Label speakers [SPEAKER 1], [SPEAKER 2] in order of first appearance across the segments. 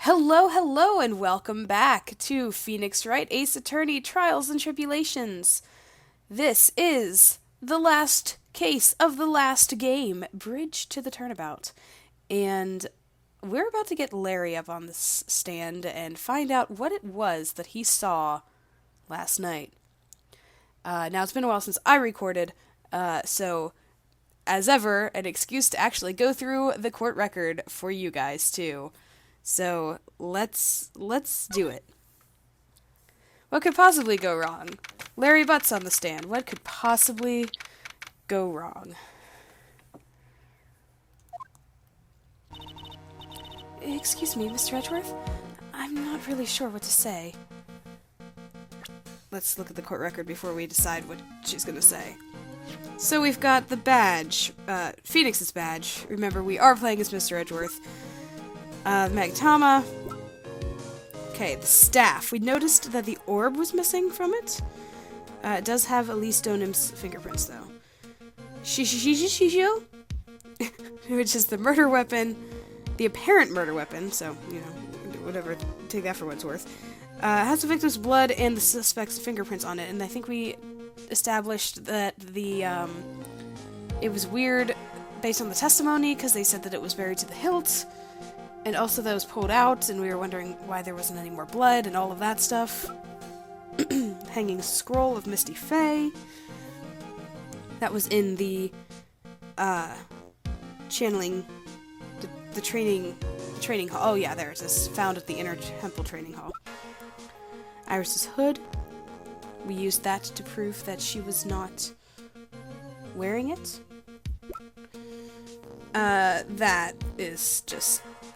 [SPEAKER 1] Hello, hello, and welcome back to Phoenix Wright Ace Attorney Trials and Tribulations. This is the last case of the last game, Bridge to the Turnabout. And we're about to get Larry up on this stand and find out what it was that he saw last night. Now, it's been a while since I recorded, so as ever, an excuse to actually go through the court record for you guys, too. So, let's do it. What could possibly go wrong? Larry Butt's on the stand. What could possibly go wrong? Excuse me, Mr. Edgeworth? I'm not really sure what to say. Let's look at the court record before we decide what she's gonna say. So we've got the badge, Phoenix's badge. Remember, we are playing as Mr. Edgeworth. The Magatama. Okay, the staff. We noticed that the orb was missing from it. It does have Elise Donim's fingerprints, though. Shishishishishishu, which is the murder weapon, the apparent murder weapon, so, you know, whatever, take that for what it's worth. Has the victim's blood and the suspect's fingerprints on it, and I think we established that it was weird based on the testimony, because they said that it was buried to the hilt. And also that it was pulled out, and we were wondering why there wasn't any more blood, and all of that stuff. Hanging scroll of Misty Fae. That was in the, channeling, the training hall. Oh yeah, there it is. Found at the Inner Temple Training Hall. Iris's hood. We used that to prove that she was not wearing it.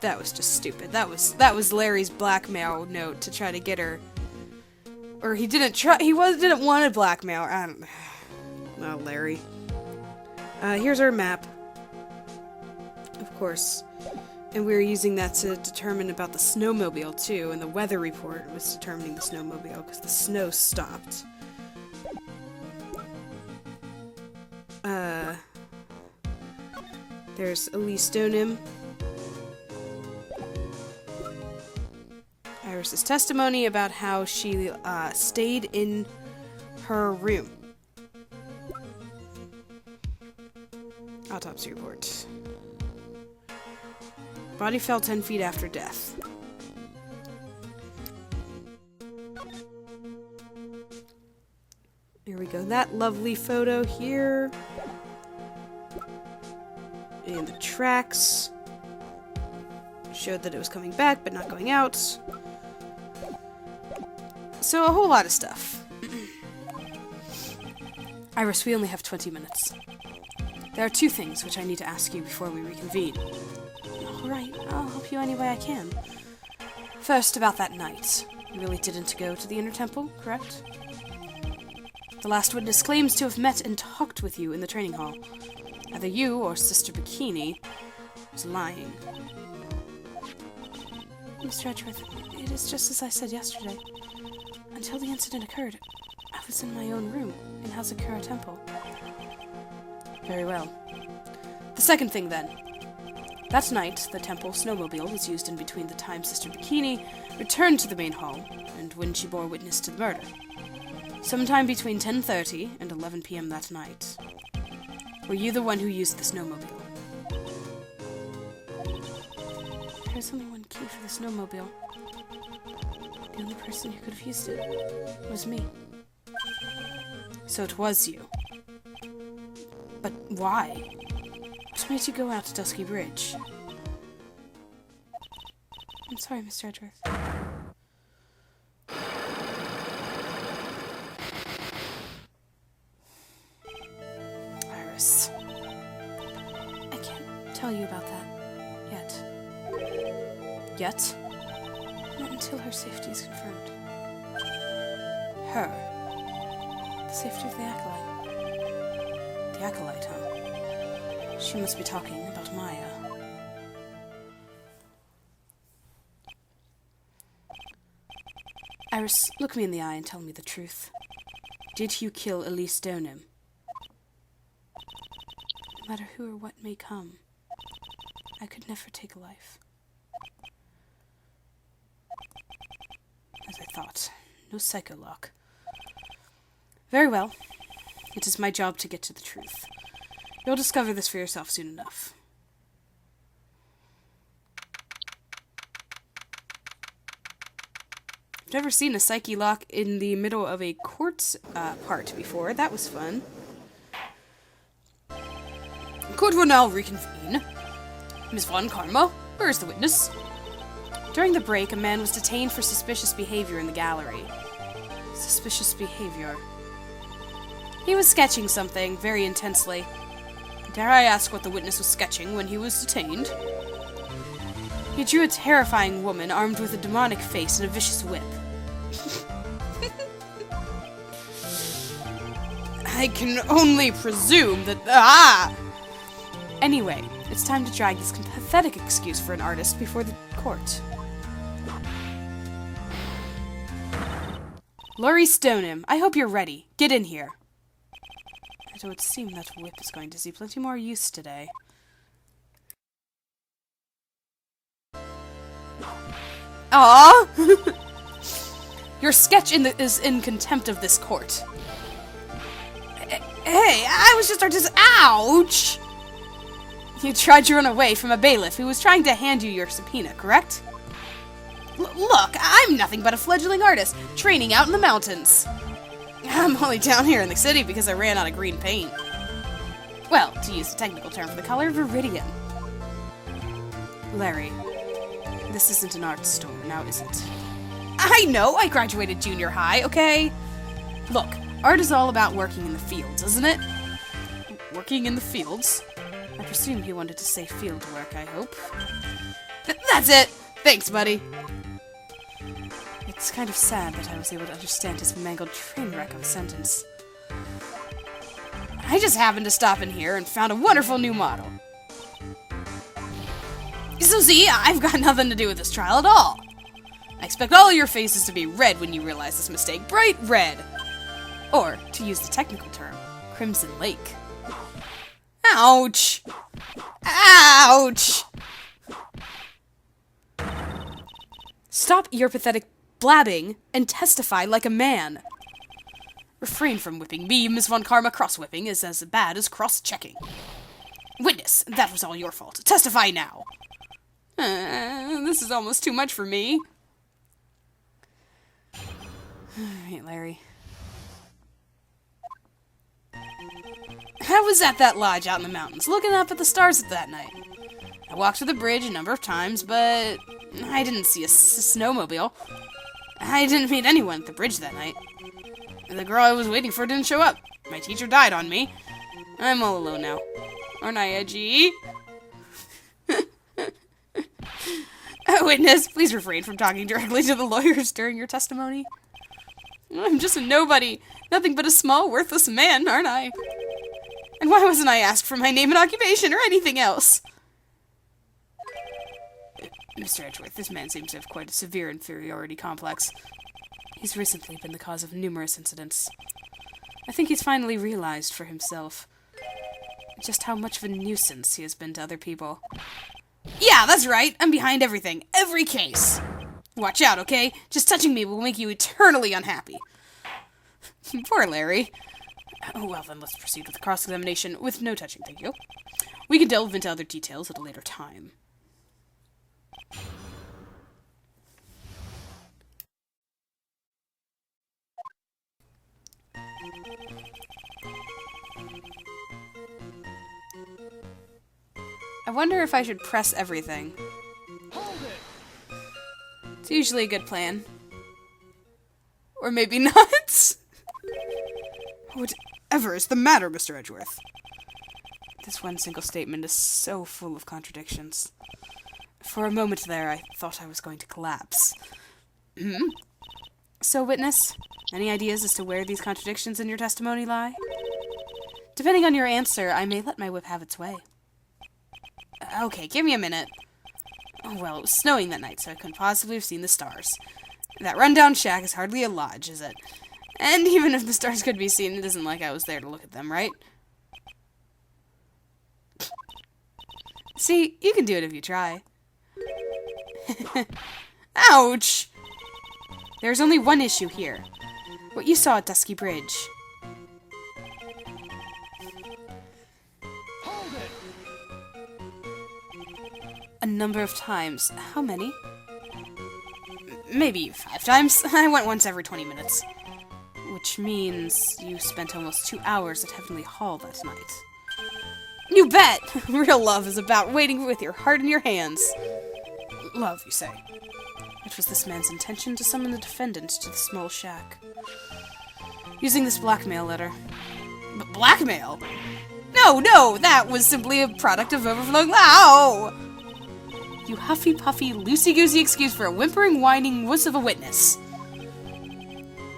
[SPEAKER 1] That was just stupid. That was Larry's blackmail note to try to get her. Or he didn't want to blackmail her. I don't know. Oh, Larry. Here's our map. Of course. And we were using that to determine about the snowmobile, too. And the weather report was determining the snowmobile, because the snow stopped. There's Elise Donim. Iris's testimony about how she stayed in her room. Autopsy report. Body fell 10 feet after death. Here we go. That lovely photo here. And the tracks showed that it was coming back, but not going out. So a whole lot of stuff. Iris, we only have 20 minutes. There are two things which I need to ask you before we reconvene. Alright, I'll help you any way I can. First, about that night. You really didn't go to the Inner Temple, correct? The last witness claims to have met and talked with you in the training hall. Either you or Sister Bikini was lying. Mr. Edgeworth, it is just as I said yesterday. Until the incident occurred, I was in my own room in Hazakura Temple. Very well. The second thing, then. That night, the temple snowmobile was used in between the time Sister Bikini returned to the main hall and when she bore witness to the murder. Sometime between 10:30 and 11 p.m. that night. Were you the one who used the snowmobile? There's only one key for the snowmobile. The only person who could have used it was me. So it was you. But why? What made you go out to Dusky Bridge? I'm sorry, Mr. Edgeworth. Iris. I can't tell you about that yet. Yet? Not until her safety is confirmed. Her? The safety of the Acolyte. The Acolyte, huh? She must be talking about Maya. Iris, look me in the eye and tell me the truth. Did you kill Elise Donim? No matter who or what may come, I could never take a life. thought. No psycholock. Very well. It is my job to get to the truth. You'll discover this for yourself soon enough. I've never seen a psyche lock in the middle of a court part before. That was fun. Court will now reconvene. Miss Von Karma, where is the witness? During the break, a man was detained for suspicious behavior in the gallery. Suspicious behavior. He was sketching something very intensely. Dare I ask what the witness was sketching when he was detained? He drew a terrifying woman armed with a demonic face and a vicious whip. I can only presume that... Anyway, it's time to drag this pathetic excuse for an artist before the court. Laurie Stoneham, I hope you're ready. Get in here. It would seem that whip is going to see plenty more use today. Aww! Your sketch is in contempt of this court. Hey, I was just artistic. Ouch! You tried to run away from a bailiff who was trying to hand you your subpoena, correct? Look, I'm nothing but a fledgling artist, training out in the mountains. I'm only down here in the city because I ran out of green paint. Well, to use the technical term for the color, viridian. Larry, this isn't an art store, now is it? I know, I graduated junior high, okay? Look, art is all about working in the fields, isn't it? Working in the fields? I presume he wanted to say field work, I hope. That's it! Thanks, buddy. It's kind of sad that I was able to understand his mangled train wreck of a sentence. I just happened to stop in here and found a wonderful new model. So see, I've got nothing to do with this trial at all. I expect all your faces to be red when you realize this mistake. Bright red! Or, to use the technical term, Crimson Lake. Ouch! Ouch! Stop your pathetic blabbing and testify like a man. Refrain from whipping me, Miss Von Karma. Cross-whipping is as bad as cross-checking. Witness, that was all your fault. Testify now. This is almost too much for me. Alright, Larry. I was at that lodge out in the mountains, looking up at the stars that night. I walked to the bridge a number of times, but I didn't see a snowmobile. I didn't meet anyone at the bridge that night. The girl I was waiting for didn't show up. My teacher died on me. I'm all alone now. Aren't I edgy? Witness, please refrain from talking directly to the lawyers during your testimony. I'm just a nobody. Nothing but a small, worthless man, aren't I? And why wasn't I asked for my name and occupation or anything else? Mr. Edgeworth, this man seems to have quite a severe inferiority complex. He's recently been the cause of numerous incidents. I think he's finally realized for himself just how much of a nuisance he has been to other people. Yeah, that's right. I'm behind everything. Every case. Watch out, okay? Just touching me will make you eternally unhappy. Poor Larry. Oh, well, then let's proceed with the cross-examination with no touching, thank you. We can delve into other details at a later time. I wonder if I should press everything. It's usually a good plan. Or maybe not. Whatever is the matter, Mr. Edgeworth? This one single statement is so full of contradictions. For a moment there, I thought I was going to collapse. So, witness, any ideas as to where these contradictions in your testimony lie? Depending on your answer, I may let my whip have its way. Okay, give me a minute. Oh, well, it was snowing that night, so I couldn't possibly have seen the stars. That rundown shack is hardly a lodge, is it? And even if the stars could be seen, it isn't like I was there to look at them, right? See, you can do it if you try. Ouch! There's only one issue here. What you saw at Dusky Bridge.
[SPEAKER 2] Hold it!
[SPEAKER 1] A number of times. How many? Maybe 5 times. I went once every 20 minutes. Which means you spent almost 2 hours at Heavenly Hall that night. You bet! Real love is about waiting with your heart in your hands. Love, you say? It was this man's intention to summon the defendant to the small shack. Using this blackmail letter. Blackmail? No, that was simply a product of overflowing— Ow! You huffy-puffy, loosey-goosey excuse for a whimpering, whining wuss of a witness.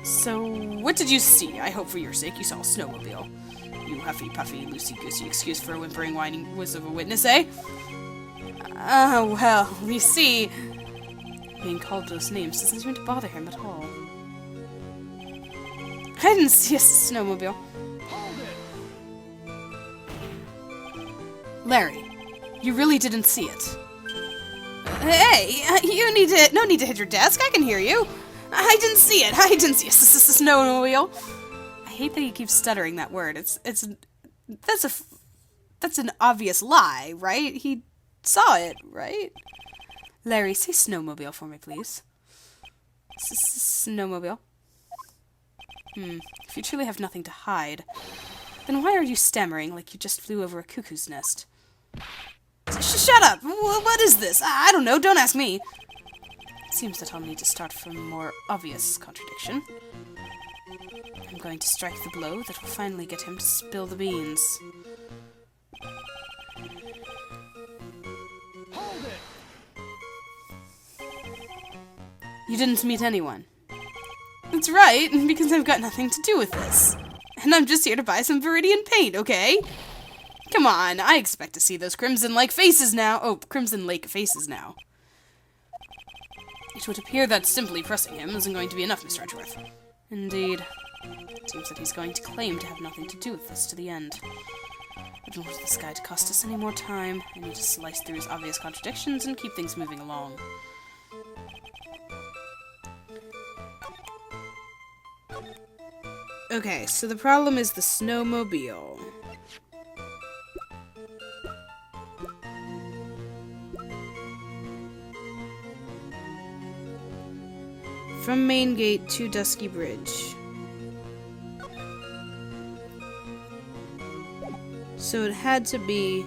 [SPEAKER 1] So, what did you see? I hope for your sake you saw a snowmobile. You huffy-puffy, loosey-goosey excuse for a whimpering, whining wuss of a witness, eh? Well, you see, being called those names doesn't seem to bother him at all. I didn't see a snowmobile.
[SPEAKER 2] Hold it!
[SPEAKER 1] Larry, you really didn't see it. Hey, no need to hit your desk. I can hear you. I didn't see it. I didn't see a snowmobile. I hate that he keeps stuttering that word. That's an obvious lie, right? He saw it, right? Larry, say snowmobile for me, please. Snowmobile. If you truly have nothing to hide, then why are you stammering like you just flew over a cuckoo's nest? Shut up! What is this? I don't know, don't ask me. It seems that I'll need to start from a more obvious contradiction. I'm going to strike the blow that will finally get him to spill the beans.
[SPEAKER 2] Hold it!
[SPEAKER 1] You didn't meet anyone. That's right, because I've got nothing to do with this. And I'm just here to buy some Viridian paint, okay? Come on, I expect to see those Crimson Lake faces now. Oh, Crimson Lake faces now. It would appear that simply pressing him isn't going to be enough, Mr. Edgeworth. Indeed. It seems that he's going to claim to have nothing to do with this to the end. I don't want this guy to cost us any more time. I need to slice through his obvious contradictions and keep things moving along. Okay, so the problem is the snowmobile. From Main Gate to Dusky Bridge. So it had to be...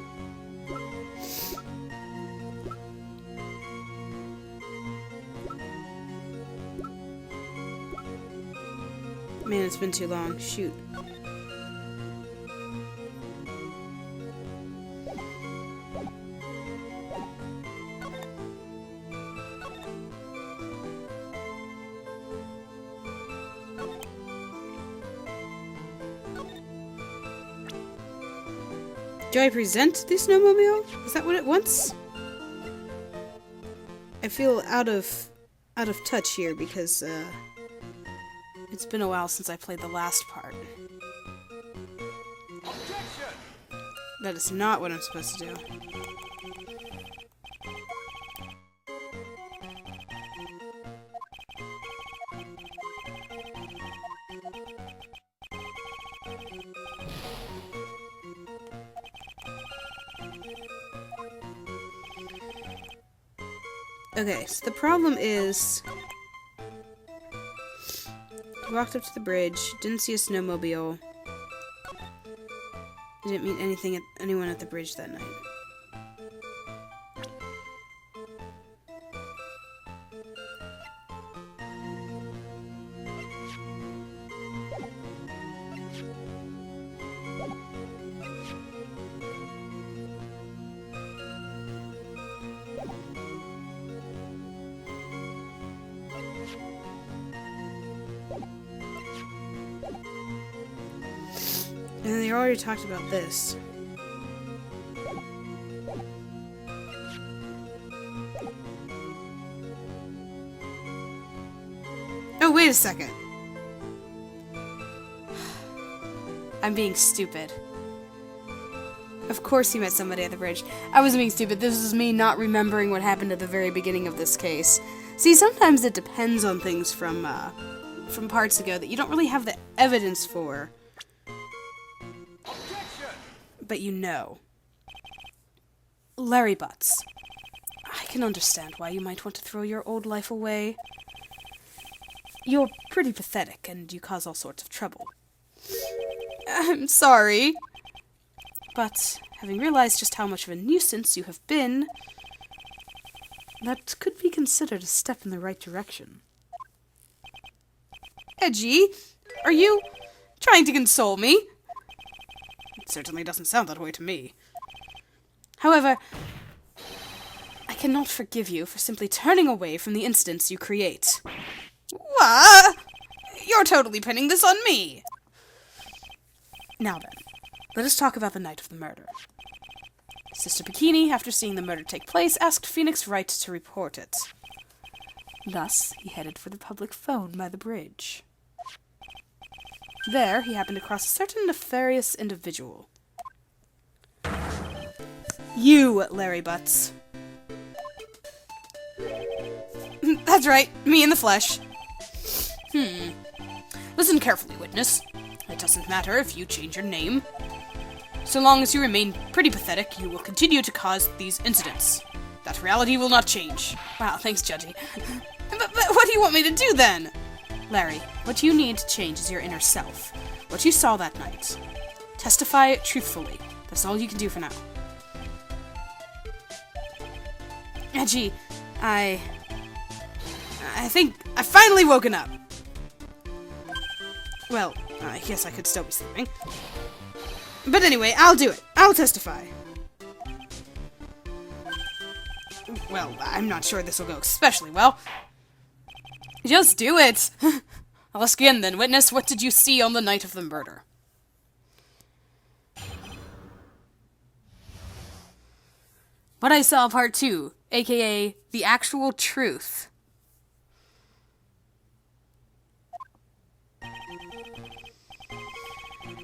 [SPEAKER 1] Man, it's been too long. Shoot. Do I present the snowmobile? Is that what it wants? I feel out of touch here because it's been a while since I played the last part.
[SPEAKER 2] Objection!
[SPEAKER 1] That is not what I'm supposed to do. Okay, so the problem is... I walked up to the bridge, didn't see a snowmobile. I didn't meet anyone at the bridge that night. And they already talked about this. Oh, wait a second. I'm being stupid. Of course he met somebody at the bridge. I wasn't being stupid. This is me not remembering what happened at the very beginning of this case. See, sometimes it depends on things from parts ago that you don't really have the evidence for. But you know. Larry Butts. I can understand why you might want to throw your old life away. You're pretty pathetic, and you cause all sorts of trouble. I'm sorry. But, having realized just how much of a nuisance you have been, that could be considered a step in the right direction. Edgy, are you trying to console me? It certainly doesn't sound that way to me. However, I cannot forgive you for simply turning away from the incidents you create. What? You're totally pinning this on me. Now then, let us talk about the night of the murder. Sister Bikini, after seeing the murder take place, asked Phoenix Wright to report it. Thus, he headed for the public phone by the bridge. There, he happened across a certain nefarious individual. You, Larry Butts. That's right, me in the flesh. Listen carefully, witness. It doesn't matter if you change your name. So long as you remain pretty pathetic, you will continue to cause these incidents. That reality will not change. Wow, thanks, Judgy. But what do you want me to do, then? Larry, what you need to change is your inner self. What you saw that night. Testify truthfully. That's all you can do for now. Gee, I think I've finally woken up. Well, I guess I could still be sleeping. But anyway, I'll do it. I'll testify. Well, I'm not sure this will go especially well. Just do it. I'll ask again then, witness, what did you see on the night of the murder? What I saw, part 2, aka the actual truth.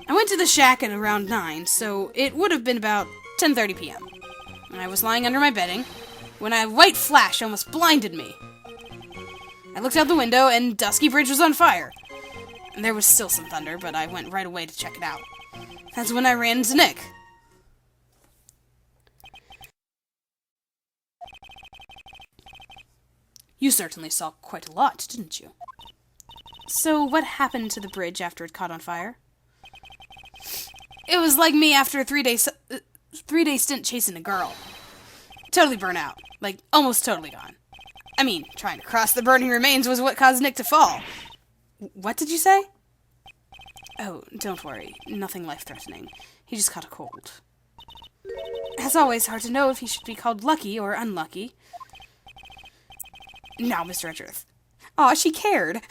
[SPEAKER 1] I went to the shack at around 9, so it would have been about 10:30 p.m. I was lying under my bedding when a white flash almost blinded me. I looked out the window and Dusky Bridge was on fire. And there was still some thunder, but I went right away to check it out. That's when I ran into Nick. You certainly saw quite a lot, didn't you? So what happened to the bridge after it caught on fire? It was like me after a three-day stint chasing a girl. Totally burnt out. Like, almost totally gone. I mean, trying to cross the burning remains was what caused Nick to fall. What did you say? Oh, don't worry. Nothing life-threatening. He just caught a cold. As always, hard to know if he should be called lucky or unlucky. Now, Mr. Edgeworth. Aw, she cared.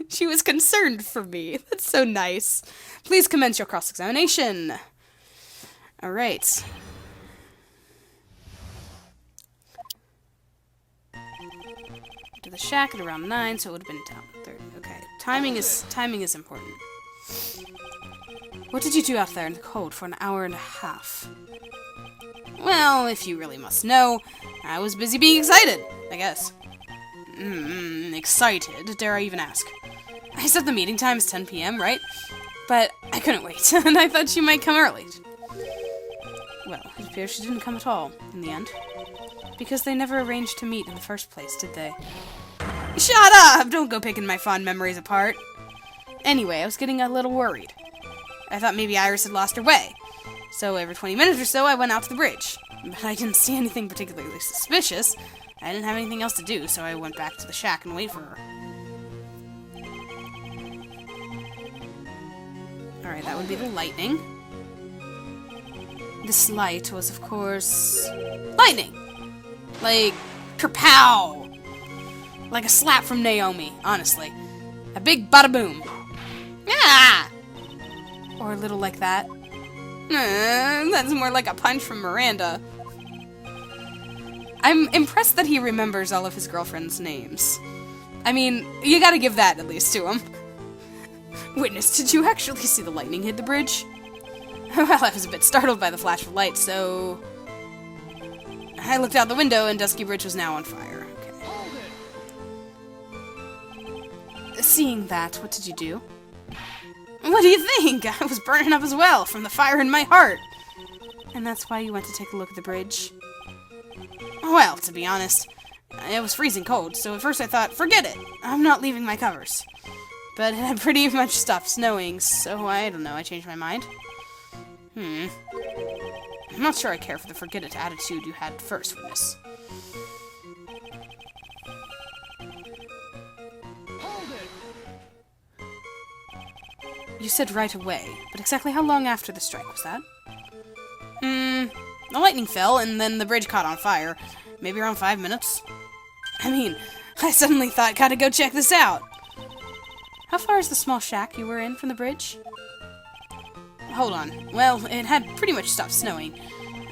[SPEAKER 1] She was concerned for me. That's so nice. Please commence your cross-examination. All right. To the shack at around 9, so it would have been down 30. Okay. Timing is important. What did you do out there in the cold for an hour and a half? Well, if you really must know, I was busy being excited, I guess. Excited? Dare I even ask? I said the meeting time is 10 p.m., right? But I couldn't wait, and I thought she might come early. Well, it appears she didn't come at all, in the end. Because they never arranged to meet in the first place, did they? Shut up! Don't go picking my fond memories apart. Anyway, I was getting a little worried. I thought maybe Iris had lost her way. So every 20 minutes or so, I went out to the bridge. But I didn't see anything particularly suspicious. I didn't have anything else to do, so I went back to the shack and waited for her. Alright, that would be the lightning. This light was, of course, lightning! Like, kerpow! Like a slap from Naomi, honestly. A big bada boom. Ah! Or a little like that. That's more like a punch from Miranda. I'm impressed that he remembers all of his girlfriend's names. I mean, you gotta give that at least to him. Witness, did you actually see the lightning hit the bridge? Well, I was a bit startled by the flash of light, so... I looked out the window and Dusky Bridge was now on fire. Okay. Seeing that, what did you do? What do you think? I was burning up as well, from the fire in my heart. And that's why you went to take a look at the bridge? Well, to be honest, it was freezing cold, so at first I thought, forget it, I'm not leaving my covers. But it had pretty much stopped snowing, so I don't know, I changed my mind. I'm not sure I care for the forget it attitude you had first, Witness. You said right away, but exactly how long after the strike was that? The lightning fell, and then the bridge caught on fire. Maybe around 5 minutes. I mean, I suddenly thought, gotta go check this out. How far is the small shack you were in from the bridge? Hold on. Well, it had pretty much stopped snowing.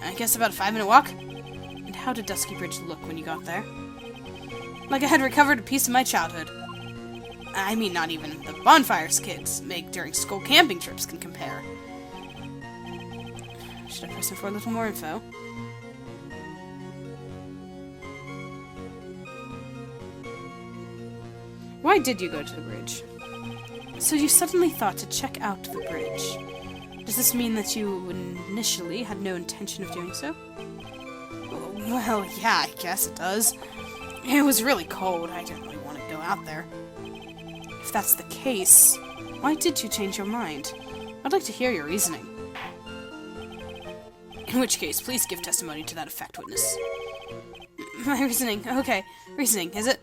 [SPEAKER 1] I guess about a 5-minute walk. And how did Dusky Bridge look when you got there? Like I had recovered a piece of my childhood. I mean, not even the bonfires kids make during school camping trips can compare. Should I press him for a little more info? Why did you go to the bridge? So you suddenly thought to check out the bridge. Does this mean that you initially had no intention of doing so? Well, yeah, I guess it does. It was really cold. I didn't really want to go out there. If that's the case, why did you change your mind? I'd like to hear your reasoning. In which case, please give testimony to that effect, Witness. My reasoning. Okay, reasoning, is it?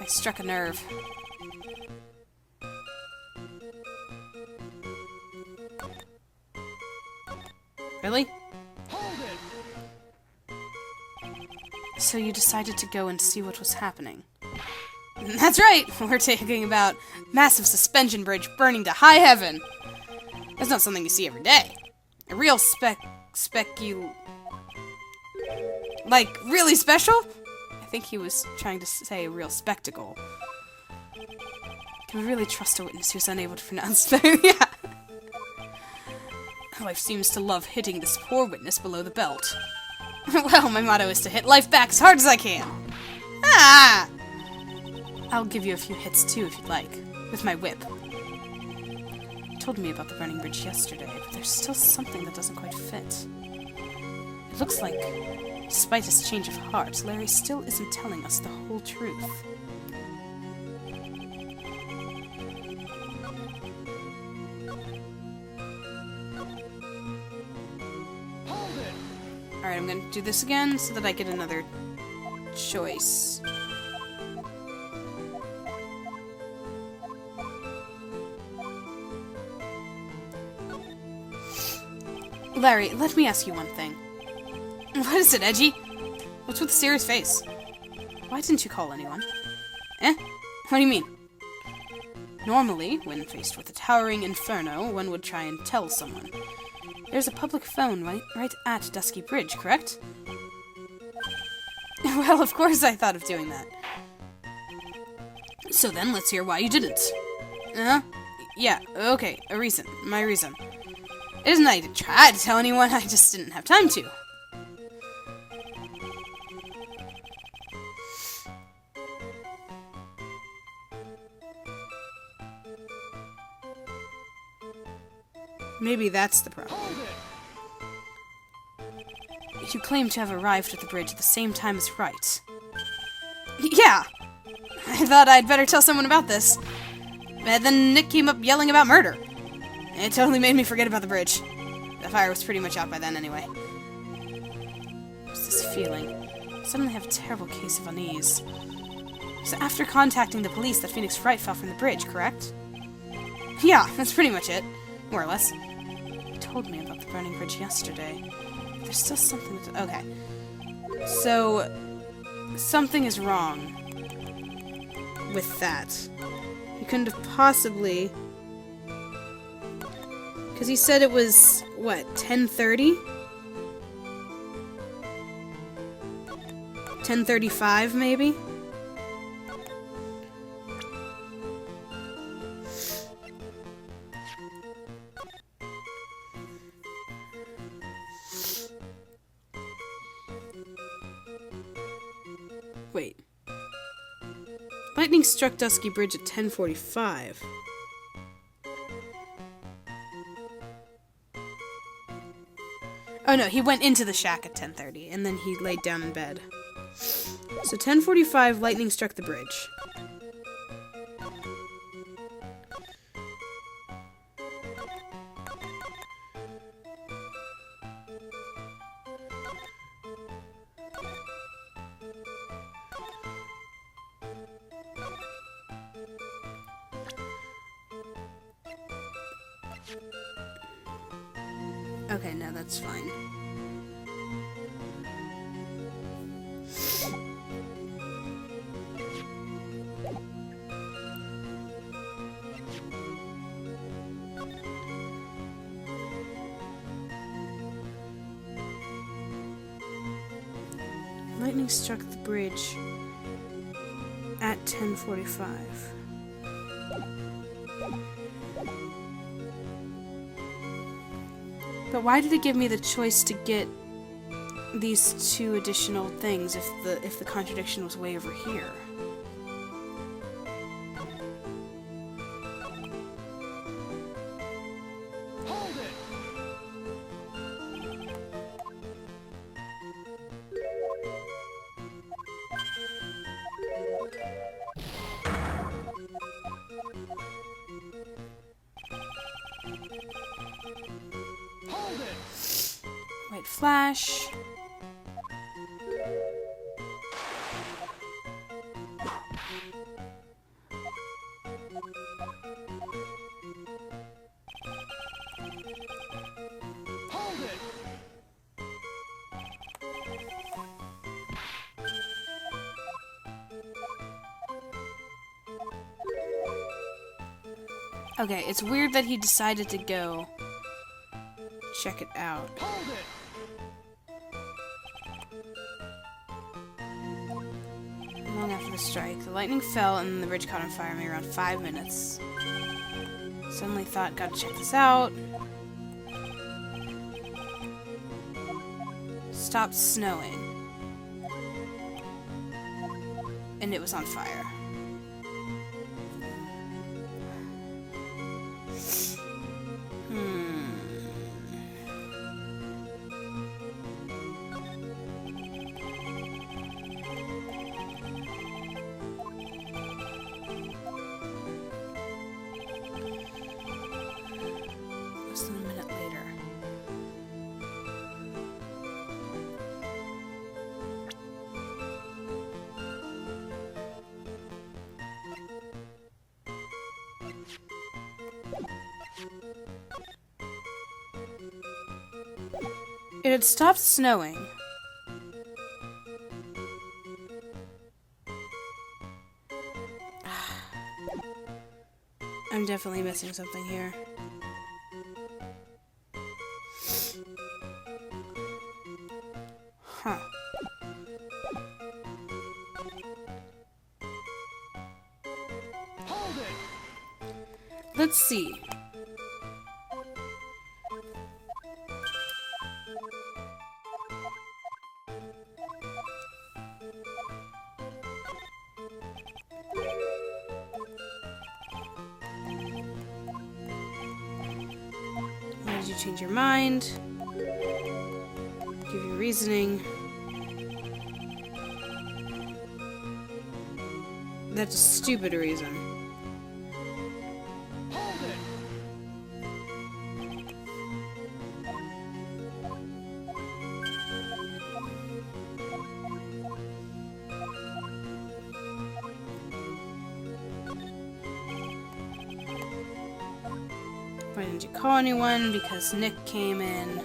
[SPEAKER 1] I struck a nerve. Really? So you decided to go and see what was happening. That's right! We're talking about massive suspension bridge burning to high heaven. That's not something you see every day. A real like, really special? I think he was trying to say a real spectacle. Can we really trust a witness who's unable to pronounce yeah. Life seems to love hitting this poor witness below the belt. Well, my motto is to hit life back as hard as I can. Ah! I'll give you a few hits too, if you'd like, with my whip. You told me about the burning bridge yesterday, but there's still something that doesn't quite fit. It looks like, despite his change of heart, Larry still isn't telling us the whole truth. Alright, I'm gonna do this again so that I get another choice. Larry, let me ask you one thing. What is it, Edgy? What's with the serious face? Why didn't you call anyone? Eh? What do you mean? Normally, when faced with a towering inferno, one would try and tell someone. There's a public phone right at Dusky Bridge, correct? Well, of course I thought of doing that. So then, let's hear why you didn't. Yeah, okay, a reason. My reason. It isn't that I didn't try to tell anyone, I just didn't have time to. Maybe that's the problem. You claim to have arrived at the bridge at the same time as Wright. Yeah! I thought I'd better tell someone about this. But then Nick came up yelling about murder. It totally made me forget about the bridge. The fire was pretty much out by then anyway. What's this feeling? I suddenly have a terrible case of unease. So after contacting the police that Phoenix Wright fell from the bridge, correct? Yeah, that's pretty much it. More or less. You told me about the burning bridge yesterday. There's still something that... Okay. So, something is wrong with that. You couldn't have possibly... Because he said it was, what, 10:30? 10:35, maybe? Wait. Lightning struck Dusky Bridge at 10:45. Oh no, he went into the shack at 10:30, and then he laid down in bed. So 10:45, lightning struck the bridge. Okay, no, that's fine. Lightning struck the bridge at 10:45. But why did it give me the choice to get these two additional things if the contradiction was way over here?
[SPEAKER 2] Hold it! Hold it!
[SPEAKER 1] White flash.
[SPEAKER 2] Hold it!
[SPEAKER 1] Okay, it's weird that he decided to go check it out.
[SPEAKER 2] Hold it!
[SPEAKER 1] Long after the strike, the lightning fell and the bridge caught on fire, maybe around 5 minutes. Suddenly thought, gotta check this out. Stopped snowing. And it was on fire. Less than a minute later. It had stopped snowing. I'm definitely missing something here. Huh.
[SPEAKER 2] Hold it!
[SPEAKER 1] Let's see. Why did you change your mind? Give you reasoning. That's a stupid reason.
[SPEAKER 2] Hold it!
[SPEAKER 1] Why didn't you call anyone? Because Nick came in.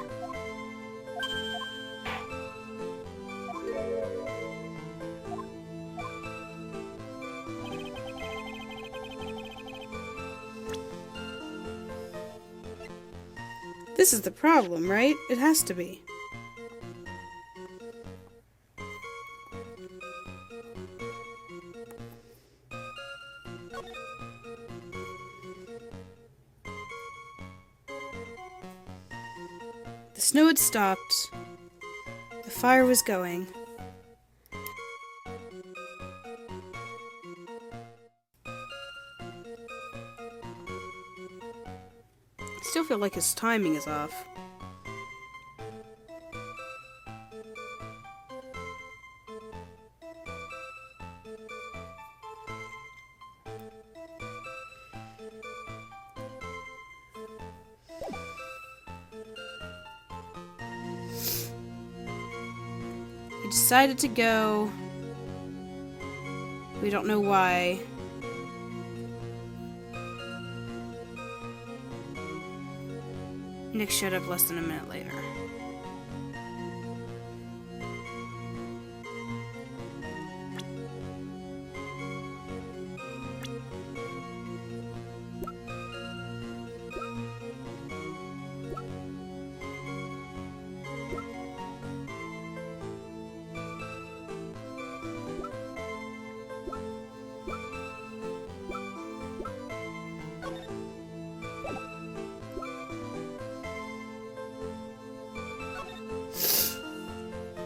[SPEAKER 1] This is the problem, right? It has to be. The snow had stopped. The fire was going. Still feel like his timing is off. He decided to go. We don't know why. Nick showed up less than a minute later.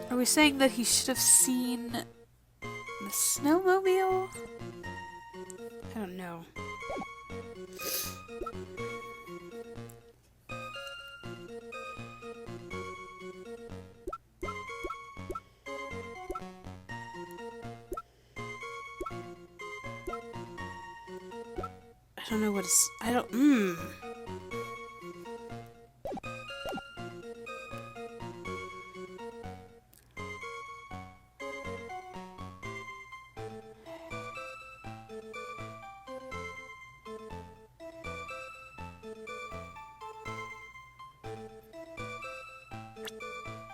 [SPEAKER 1] Are we saying that he should have seen the snowmobile? I don't know. I don't know what it's... I don't...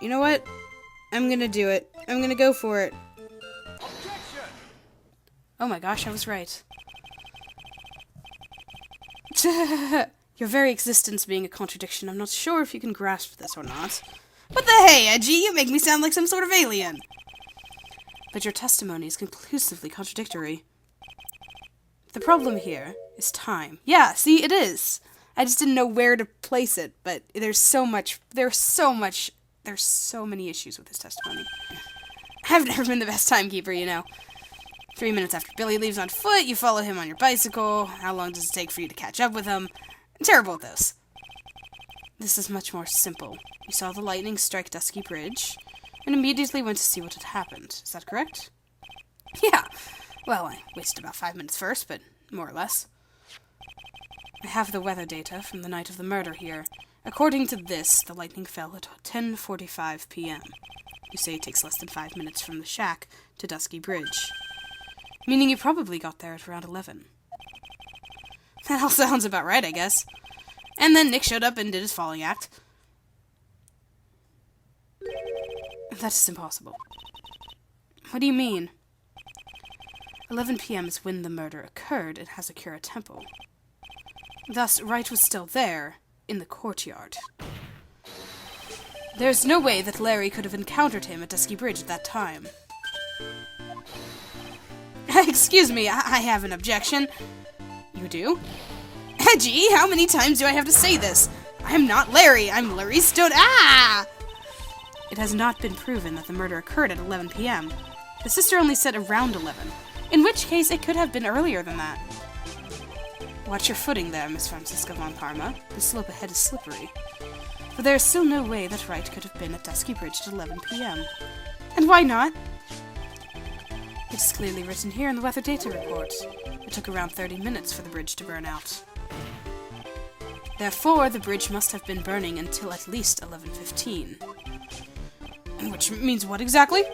[SPEAKER 1] You know what? I'm gonna do it. I'm gonna go for it.
[SPEAKER 2] Objection!
[SPEAKER 1] Oh my gosh, I was right. Your very existence being a contradiction, I'm not sure if you can grasp this or not. What the hey, Edgy? You make me sound like some sort of alien! But your testimony is conclusively contradictory. The problem here is time. Yeah, see, it is. I just didn't know where to place it, but there's so many issues with his testimony. I've never been the best timekeeper, you know. 3 minutes after Billy leaves on foot, you follow him on your bicycle. How long does it take for you to catch up with him? I'm terrible at this. This is much more simple. You saw the lightning strike Dusky Bridge, and immediately went to see what had happened. Is that correct? Yeah. Well, I wasted about 5 minutes first, but more or less. I have the weather data from the night of the murder here. According to this, the lightning fell at 10:45 p.m. You say it takes less than 5 minutes from the shack to Dusky Bridge. Meaning you probably got there at around 11. That all sounds about right, I guess. And then Nick showed up and did his falling act. That is impossible. What do you mean? 11 p.m. is when the murder occurred at Hazakura Temple. Thus, Wright was still there, in the courtyard. There's no way that Larry could have encountered him at Dusky Bridge at that time. Excuse me, I have an objection. You do? Edgy, how many times do I have to say this? I'm not Larry, I'm Larry Stone. Ah! It has not been proven that the murder occurred at 11 p.m. The sister only said around 11, in which case it could have been earlier than that. Watch your footing there, Miss Francisca von Parma. The slope ahead is slippery. But there is still no way that Wright could have been at Dusky Bridge at 11 p.m. And why not? It is clearly written here in the weather data report. It took around 30 minutes for the bridge to burn out. Therefore, the bridge must have been burning until at least 11:15. Which means what exactly?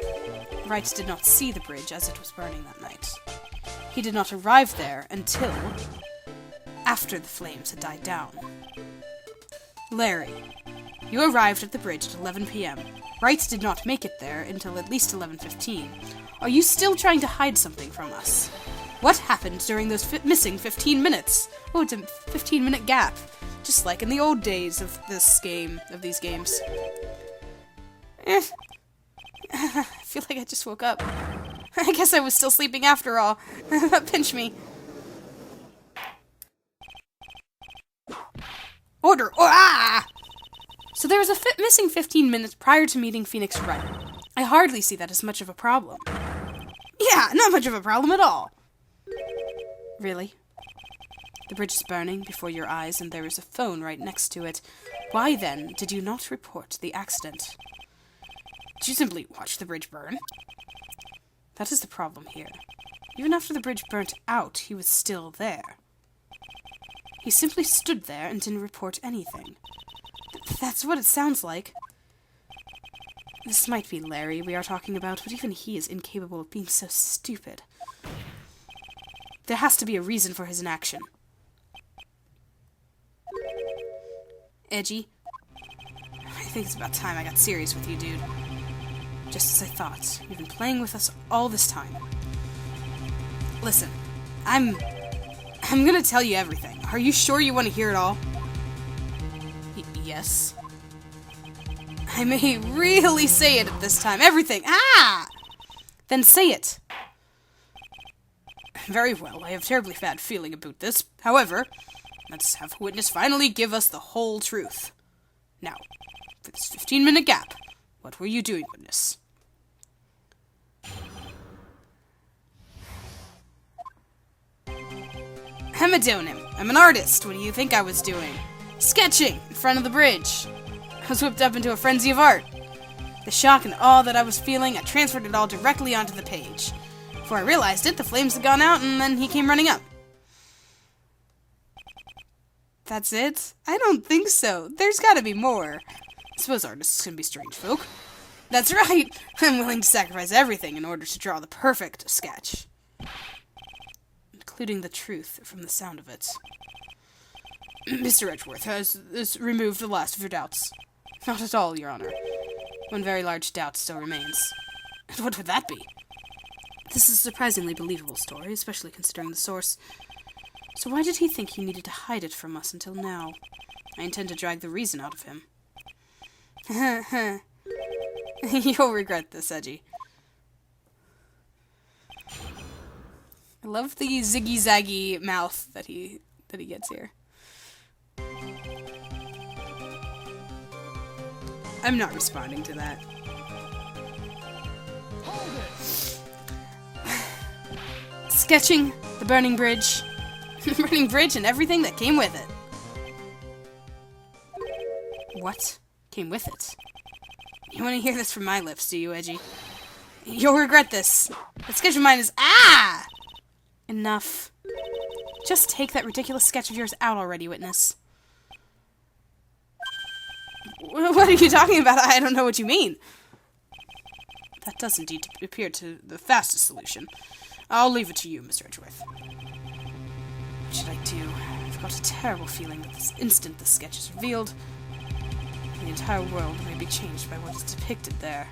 [SPEAKER 1] Wright did not see the bridge as it was burning that night. He did not arrive there until after the flames had died down. Larry, you arrived at the bridge at 11 p.m. Wright did not make it there until at least 11:15. Are you still trying to hide something from us? What happened during those missing 15 minutes? Oh, it's a 15-minute gap. Just like in the old days of this game, of these games. I feel like I just woke up. I guess I was still sleeping after all. Pinch me. Order! Oh, ah! So there was a missing 15 minutes prior to meeting Phoenix Wright. I hardly see that as much of a problem. Yeah, not much of a problem at all. Really? The bridge is burning before your eyes, and there is a phone right next to it. Why, then, did you not report the accident? Did you simply watch the bridge burn? That is the problem here. Even after the bridge burnt out, he was still there. He simply stood there and didn't report anything. That's what it sounds like. This might be Larry we are talking about, but even he is incapable of being so stupid. There has to be a reason for his inaction. Edgy, I think it's about time I got serious with you, dude. Just as I thought. You've been playing with us all this time. Listen, I'm gonna tell you everything. Are you sure you want to hear it all? Yes. I may really say it at this time. Everything. Ah! Then say it. Very well. I have a terribly bad feeling about this. However, let's have a witness finally give us the whole truth. Now, for this 15-minute gap, what were you doing, witness? Hemadonim. I'm an artist. What do you think I was doing? Sketching in front of the bridge. I was whipped up into a frenzy of art. The shock and awe that I was feeling, I transferred it all directly onto the page. Before I realized it, the flames had gone out, and then he came running up. That's it? I don't think so. There's gotta be more. I suppose artists can be strange folk. That's right! I'm willing to sacrifice everything in order to draw the perfect sketch. Including the truth, from the sound of it. Mr. Edgeworth, has this removed the last of your doubts? Not at all, Your Honor. One very large doubt still remains. And what would that be? This is a surprisingly believable story, especially considering the source. So why did he think he needed to hide it from us until now? I intend to drag the reason out of him. You'll regret this, Edgy. I love the ziggy-zaggy mouth that he gets here. I'm not responding to that.
[SPEAKER 2] Hold it!
[SPEAKER 1] Sketching the burning bridge. The burning bridge and everything that came with it. What came with it? You want to hear this from my lips, do you, Edgy? You'll regret this. That sketch of mine is... Ah! Enough. Just take that ridiculous sketch of yours out already, witness. What are you talking about? I don't know what you mean. That does indeed appear to the fastest solution. I'll leave it to you, Mr. Edgeworth. What should I do? I've got a terrible feeling that this instant the sketch is revealed, the entire world may be changed by what is depicted there.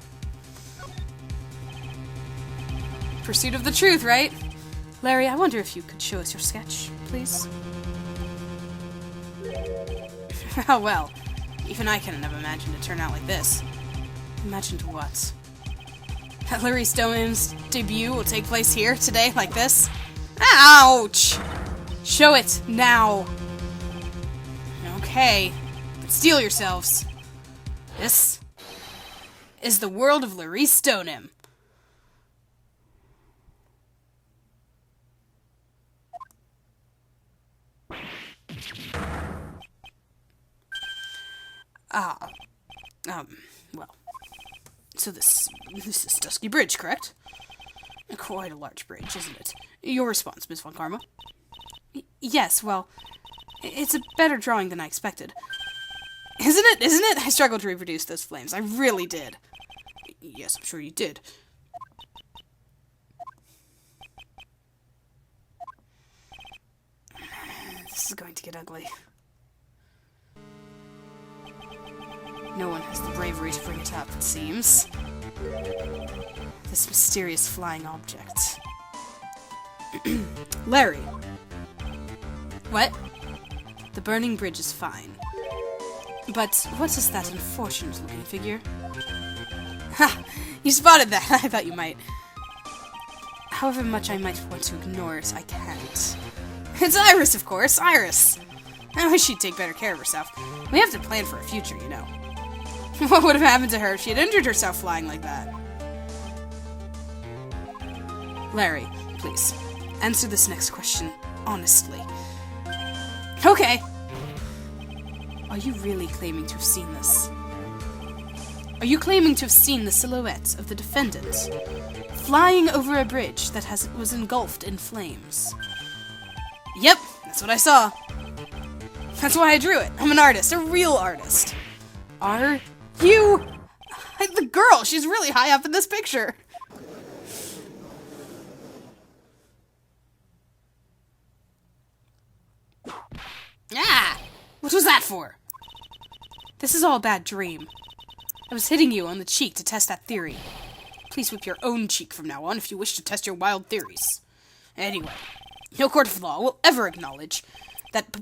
[SPEAKER 1] Pursuit of the truth, right? Larry, I wonder if you could show us your sketch, please? Oh, well. Even I couldn't have imagined it turn out like this. Imagined what? That Larry Stoneman's debut will take place here, today, like this? Ouch! Show it, now! Okay, but steel yourselves. This is the world of Larry Stoneham. Well. So this is Dusky Bridge, correct? Quite a large bridge, isn't it? Your response, Miss Von Karma? Yes, well, it's a better drawing than I expected. Isn't it? Isn't it? I struggled to reproduce those flames. I really did. Yes, I'm sure you did. This is going to get ugly. No one has the bravery to bring it up, it seems. This mysterious flying object. Larry. What? The burning bridge is fine. But what is that unfortunate-looking figure? Ha! You spotted that! I thought you might. However much I might want to ignore it, I can't. It's Iris, of course! Iris! I wish she'd take better care of herself. We have to plan for a future, you know. What would have happened to her if she had injured herself flying like that? Larry, please, answer this next question honestly. Okay. Are you really claiming to have seen this? Are you claiming to have seen the silhouette of the defendant flying over a bridge that was engulfed in flames? Yep, that's what I saw. That's why I drew it. I'm an artist, a real artist. Are you? The girl, she's really high up in this picture. Ah! What was that for? This is all a bad dream. I was hitting you on the cheek to test that theory. Please whip your own cheek from now on if you wish to test your wild theories. Anyway, no court of law will ever acknowledge that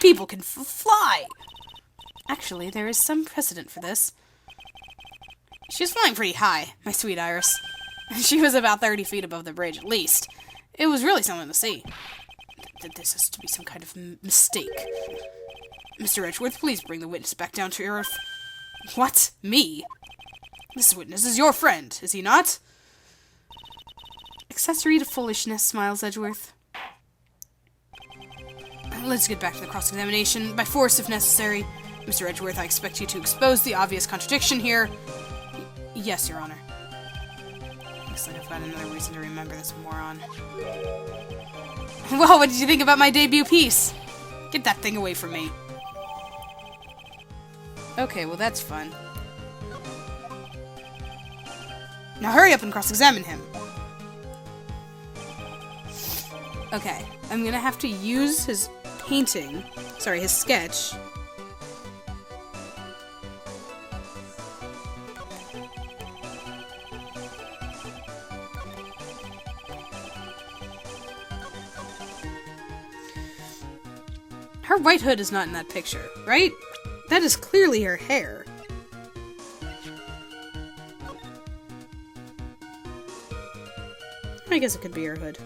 [SPEAKER 1] people can fly. Actually, there is some precedent for this. She was flying pretty high, my sweet Iris. She was about 30 feet above the bridge, at least. It was really something to see. This has to be some kind of mistake. Mr. Edgeworth, please bring the witness back down to earth. What? Me? This witness is your friend, is he not? Accessory to foolishness, smiles Edgeworth. Let's get back to the cross-examination, by force if necessary. Mr. Edgeworth, I expect you to expose the obvious contradiction here. Yes, Your Honor. Looks like I've got another reason to remember this moron. Well, what did you think about my debut piece? Get that thing away from me. Okay, well that's fun. Now hurry up and cross-examine him. Okay, I'm gonna have to use his painting, sorry, his sketch. Her white hood is not in that picture, right? That is clearly her hair. I guess it could be her hood.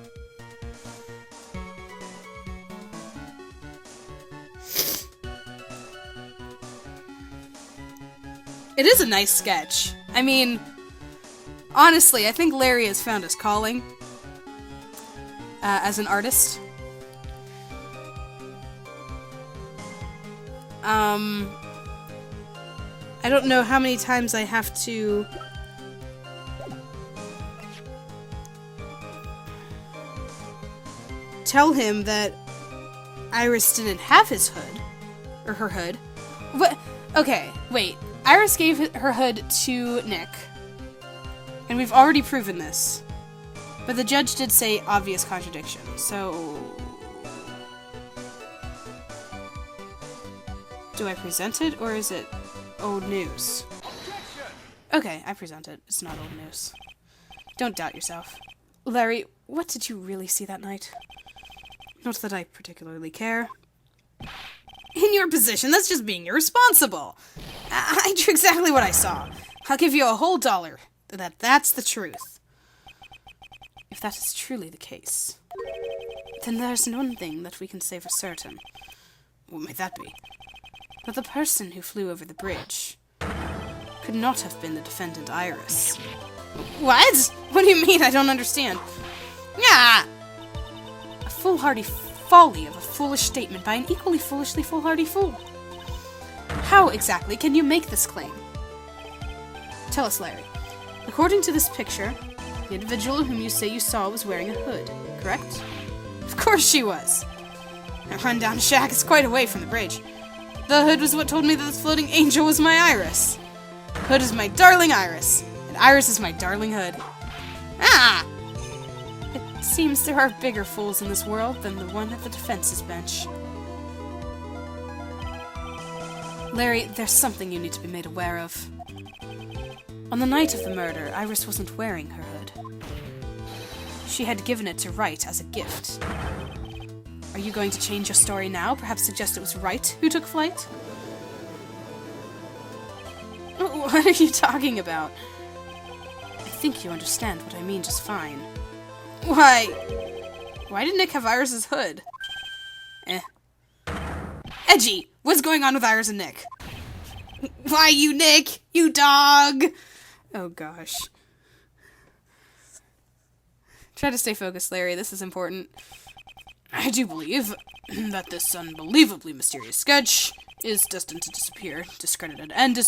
[SPEAKER 1] It is a nice sketch. I mean, honestly, I think Larry has found his calling as an artist. I don't know how many times I have to tell him that Iris didn't have his hood. Or her hood. What? Okay, wait. Iris gave her hood to Nick. And we've already proven this. But the judge did say obvious contradiction, so... Do I present it, or is it old news? Okay, I present it. It's not old news. Don't doubt yourself. Larry, what did you really see that night? Not that I particularly care. In your position, that's just being irresponsible. I drew exactly what I saw. I'll give you a whole $1. That's the truth. If that is truly the case, then there's one thing that we can say for certain. What might that be? That the person who flew over the bridge could not have been the defendant Iris. What? What do you mean? I don't understand. Yeah! A foolhardy folly of a foolish statement by an equally foolishly foolhardy fool. How exactly can you make this claim? Tell us, Larry. According to this picture, the individual whom you say you saw was wearing a hood, correct? Of course she was. That rundown shack is quite away from the bridge. The hood was what told me that this floating angel was my Iris. Hood is my darling Iris, and Iris is my darling hood. Ah! It seems there are bigger fools in this world than the one at the defense's bench. Larry, there's something you need to be made aware of. On the night of the murder, Iris wasn't wearing her hood. She had given it to Wright as a gift. Are you going to change your story now? Perhaps suggest it was Wright who took flight? What are you talking about? I think you understand what I mean just fine. Why did Nick have Iris's hood? Edgy! What's going on with Iris and Nick? Why, you Nick! You dog! Oh gosh. Try to stay focused, Larry. This is important. I do believe that this unbelievably mysterious sketch is destined to disappear, discredited, and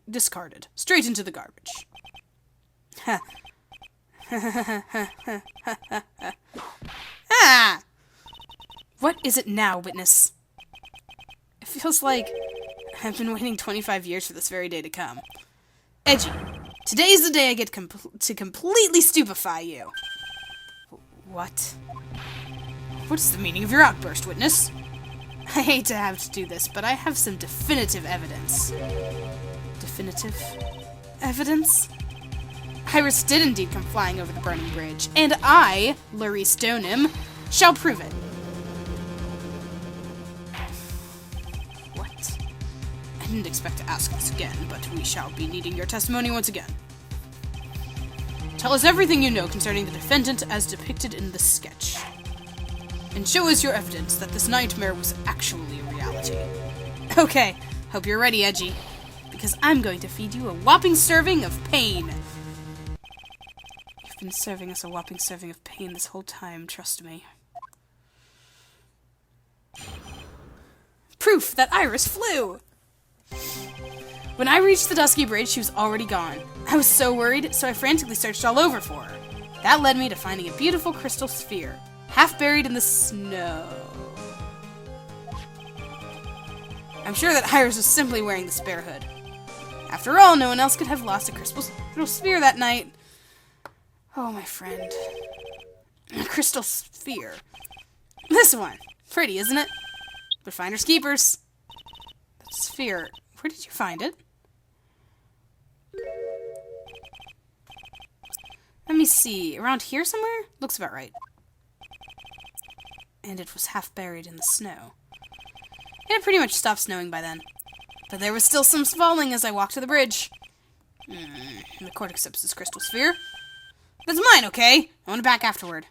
[SPEAKER 1] discarded straight into the garbage. Ah! What is it now, witness? It feels like I've been waiting 25 years for this very day to come. Edgy, today is the day I get to completely stupefy you. What? What is the meaning of your outburst, witness? I hate to have to do this, but I have some definitive evidence. Definitive evidence? Iris did indeed come flying over the burning bridge, and I, Larry Stoneham, shall prove it. What? I didn't expect to ask this again, but we shall be needing your testimony once again. Tell us everything you know concerning the defendant as depicted in the sketch. And show us your evidence that this nightmare was actually a reality. Okay, hope you're ready, Edgy, because I'm going to feed you a whopping serving of pain. You've been serving us a whopping serving of pain this whole time, trust me. Proof that Iris flew! When I reached the dusky bridge, she was already gone. I was so worried, so I frantically searched all over for her. That led me to finding a beautiful crystal sphere, half buried in the snow. I'm sure that Iris was simply wearing the spare hood. After all, no one else could have lost a crystal sphere that night. Oh, my friend. A crystal sphere. This one. Pretty, isn't it? But finders keepers. That sphere. Where did you find it? Let me see. Around here somewhere? Looks about right. And it was half buried in the snow. It had pretty much stopped snowing by then. But there was still some falling as I walked to the bridge. The court accepts this crystal sphere. That's mine, okay? I want it back afterward.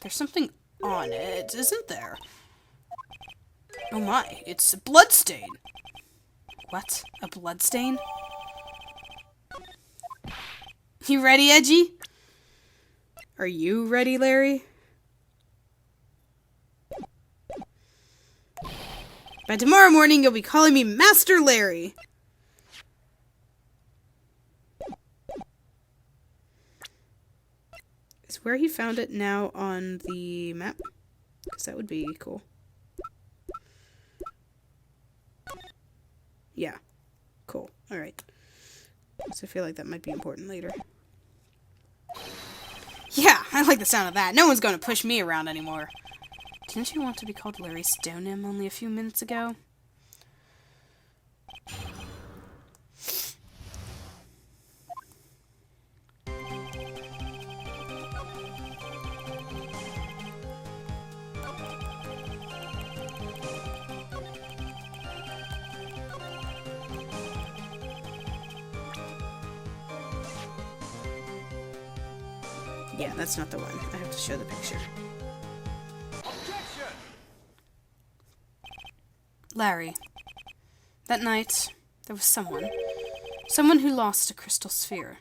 [SPEAKER 1] There's something on it, isn't there? Oh my, it's a bloodstain. What? A bloodstain? You ready, Edgy? Are you ready, Larry? By tomorrow morning, you'll be calling me Master Larry. Is where he found it now on the map? Because that would be cool. Yeah. Cool. Alright. So I feel like that might be important later. Yeah, I like the sound of that. No one's going to push me around anymore. Didn't you want to be called Larry Stoneham only a few minutes ago? Yeah, that's not the one. I have to show the picture.
[SPEAKER 2] Objection!
[SPEAKER 1] Larry. That night, there was someone who lost a crystal sphere.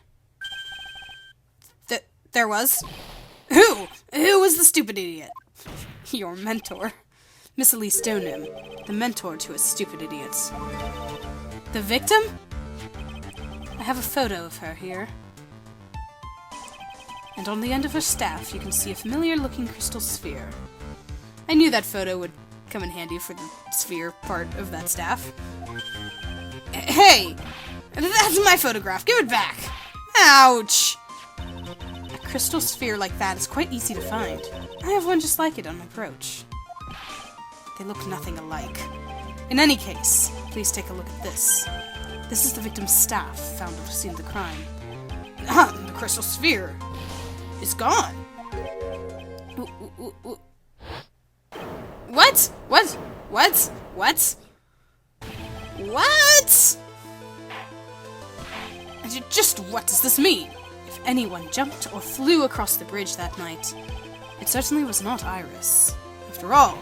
[SPEAKER 1] There was? Who? Who was the stupid idiot? Your mentor. Miss Elise Stoneham, the mentor to us stupid idiots. The victim? I have a photo of her here. And on the end of her staff, you can see a familiar-looking crystal sphere. I knew that photo would come in handy for the sphere part of that staff. Hey! That's my photograph! Give it back! Ouch! A crystal sphere like that is quite easy to find. I have one just like it on my brooch. They look nothing alike. In any case, please take a look at this. This is the victim's staff, found at the scene of the crime. The crystal sphere is gone. What? What? What? What? What? Just what does this mean? If anyone jumped or flew across the bridge that night, it certainly was not Iris. After all,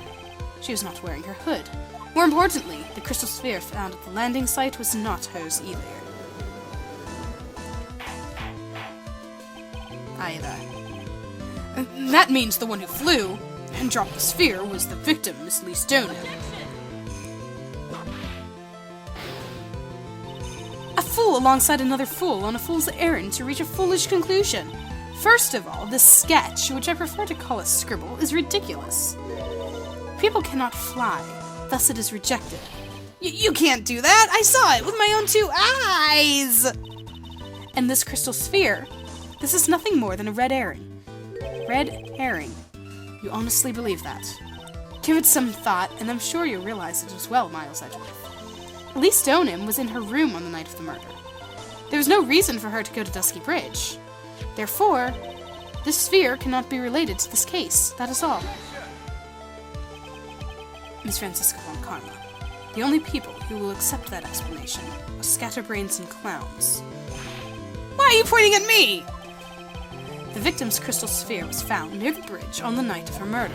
[SPEAKER 1] she was not wearing her hood. More importantly, the crystal sphere found at the landing site was not hers either. Either. That means the one who flew, and dropped the sphere was the victim, Miss Lee Stoneham. A fool alongside another fool on a fool's errand to reach a foolish conclusion. First of all, this sketch, which I prefer to call a scribble, is ridiculous. People cannot fly, thus it is rejected. You can't do that! I saw it with my own 2 eyes! And this crystal sphere, this is nothing more than a red herring. Red herring. You honestly believe that? Give it some thought, and I'm sure you'll realize it as well, Miles Edgeworth. Lee Stoneham was in her room on the night of the murder. There was no reason for her to go to Dusky Bridge. Therefore, this sphere cannot be related to this case. That is all. Miss Francisca von Karma. The only people who will accept that explanation are scatterbrains and clowns. Why are you pointing at me? The victim's crystal sphere was found near the bridge on the night of her murder.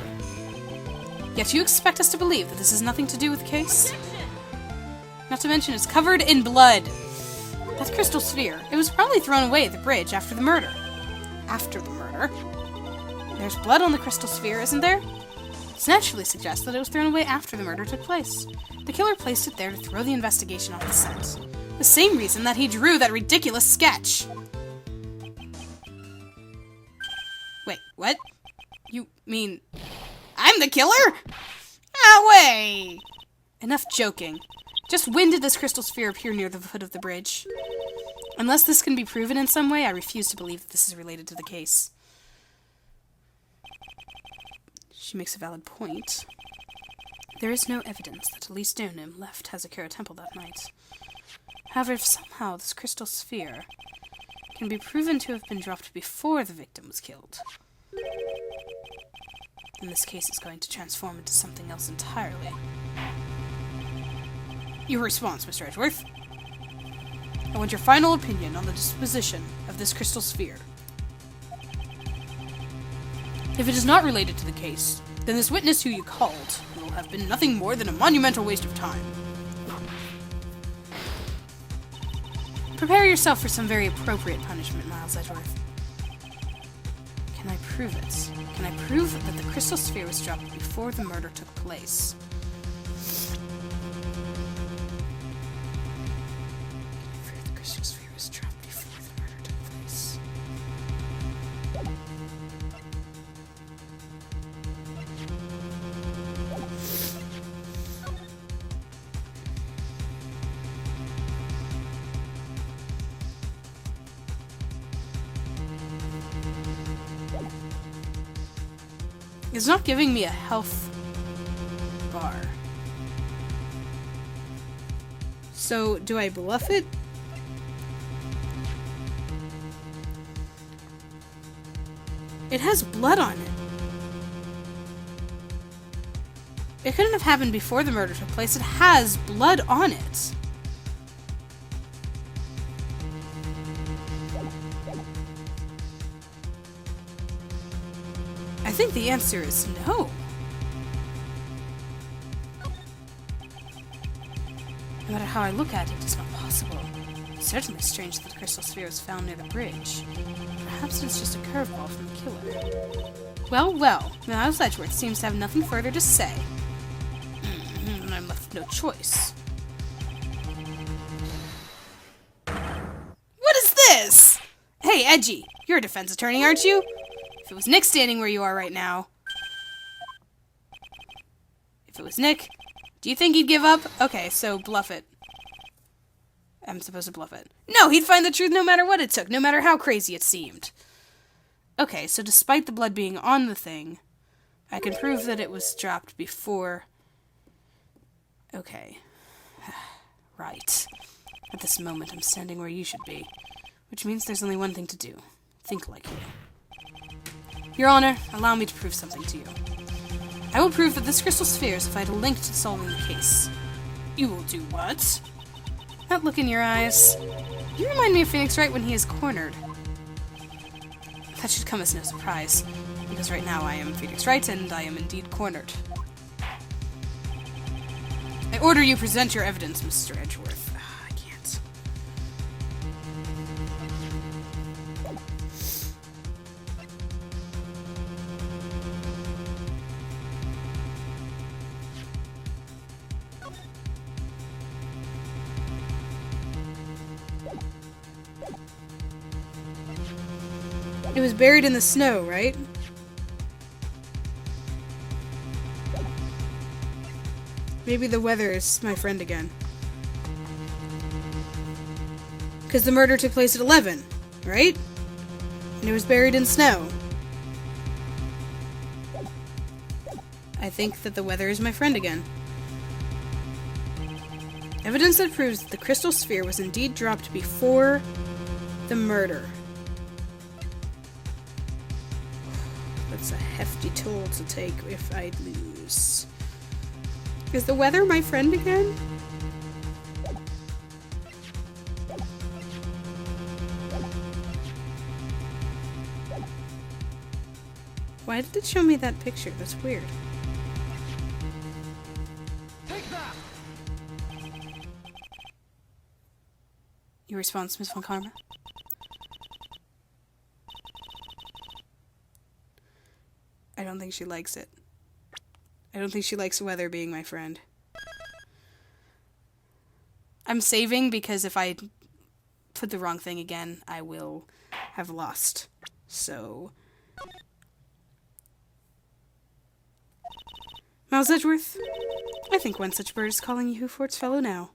[SPEAKER 1] Yet you expect us to believe that this has nothing to do with the case? Not to mention it's covered in blood. That crystal sphere, it was probably thrown away at the bridge after the murder. After the murder? There's blood on the crystal sphere, isn't there? This naturally suggests that it was thrown away after the murder took place. The killer placed it there to throw the investigation off the scent. The same reason that he drew that ridiculous sketch. Wait, what? You mean I'm the killer? No way! Enough joking. Just when did this crystal sphere appear near the foot of the bridge? Unless this can be proven in some way, I refuse to believe that this is related to the case. She makes a valid point. There is no evidence that Lee Stoneham left Hazakura Temple that night. However, if somehow this crystal sphere can be proven to have been dropped before the victim was killed, then this case is going to transform into something else entirely. Your response, Mr. Edgeworth. I want your final opinion on the disposition of this crystal sphere. If it is not related to the case, then this witness who you called will have been nothing more than a monumental waste of time. Prepare yourself for some very appropriate punishment, Miles Edgeworth. Can I prove it? Can I prove that the crystal sphere was dropped before the murder took place? It's not giving me a health bar. So, do I bluff it? It has blood on it. It couldn't have happened before the murder took place. It has blood on it. I think the answer is no. No matter how I look at it, it's not possible. It's certainly strange that the crystal sphere was found near the bridge. Perhaps it's just a curveball from the killer. Well, well, Miles Edgeworth seems to have nothing further to say. And I'm left with no choice. What is this? Hey, Edgy, you're a defense attorney, aren't you? If it was Nick standing where you are right now... If it was Nick, do you think he'd give up? Okay, so bluff it. I'm supposed to bluff it. No, he'd find the truth no matter what it took, no matter how crazy it seemed. Okay, so despite the blood being on the thing, I can prove that it was dropped before... Okay. Right. At this moment, I'm standing where you should be, which means there's only one thing to do. Think like you. Your Honor, allow me to prove something to you. I will prove that this crystal sphere is a link to solving the case. You will do what? That look in your eyes. You remind me of Phoenix Wright when he is cornered. That should come as no surprise, because right now I am Phoenix Wright and I am indeed cornered. I order you present your evidence, Mr. Edgeworth. I can't. It was buried in the snow, right? Maybe the weather is my friend again. Because the murder took place at 11, right? And it was buried in snow. I think that the weather is my friend again. Evidence that proves that the crystal sphere was indeed dropped before the murder. That's a hefty toll to take if I lose. Is the weather my friend again? Why did it show me that picture? That's weird.
[SPEAKER 2] Take that!
[SPEAKER 1] Your response, Miss Von Karma? I don't think she likes it. I don't think she likes the weather being my friend. I'm saving because if I put the wrong thing again, I will have lost. So... Miles Edgeworth, I think one such bird is calling you for its fellow now.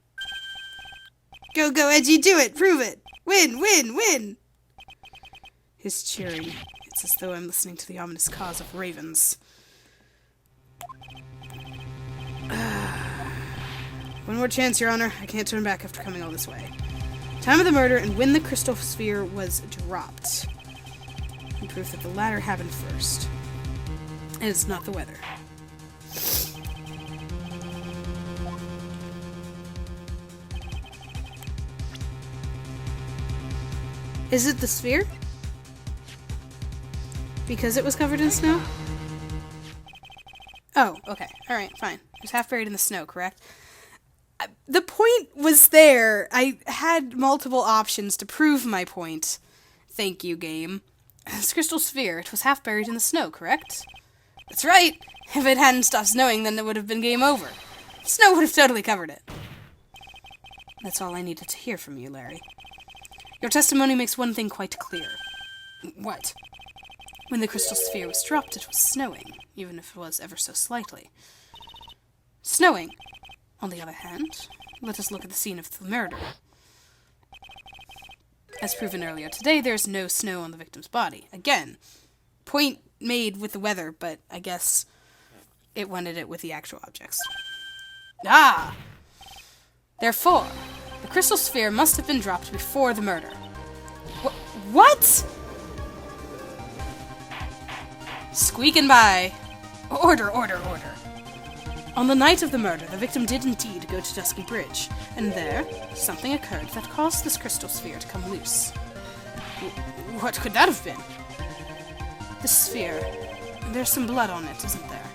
[SPEAKER 1] Go, go, Edgy, do it! Prove it! Win, win, win! His cheering. It's as though I'm listening to the ominous cause of ravens. One more chance, Your Honor. I can't turn back after coming all this way. Time of the murder and when the crystal sphere was dropped. And proof that the latter happened first. And it's not the weather. Is it the sphere? Because it was covered in snow? Oh, okay. Alright, fine. It was half buried in the snow, correct? The point was there. I had multiple options to prove my point. Thank you, game. This crystal sphere, it was half buried in the snow, correct? That's right. If it hadn't stopped snowing, then it would have been game over. Snow would have totally covered it. That's all I needed to hear from you, Larry. Your testimony makes one thing quite clear. What? When the crystal sphere was dropped, it was snowing, even if it was ever so slightly. Snowing. On the other hand, let us look at the scene of the murder. As proven earlier today, there is no snow on the victim's body. Again, point made with the weather, but I guess it wanted it with the actual objects. Ah! Therefore, the crystal sphere must have been dropped before the murder. What? Squeaking by. Order, order, order. On the night of the murder, the victim did indeed go to Dusky Bridge, and there, something occurred that caused this crystal sphere to come loose. What could that have been? This sphere, there's some blood on it, isn't there?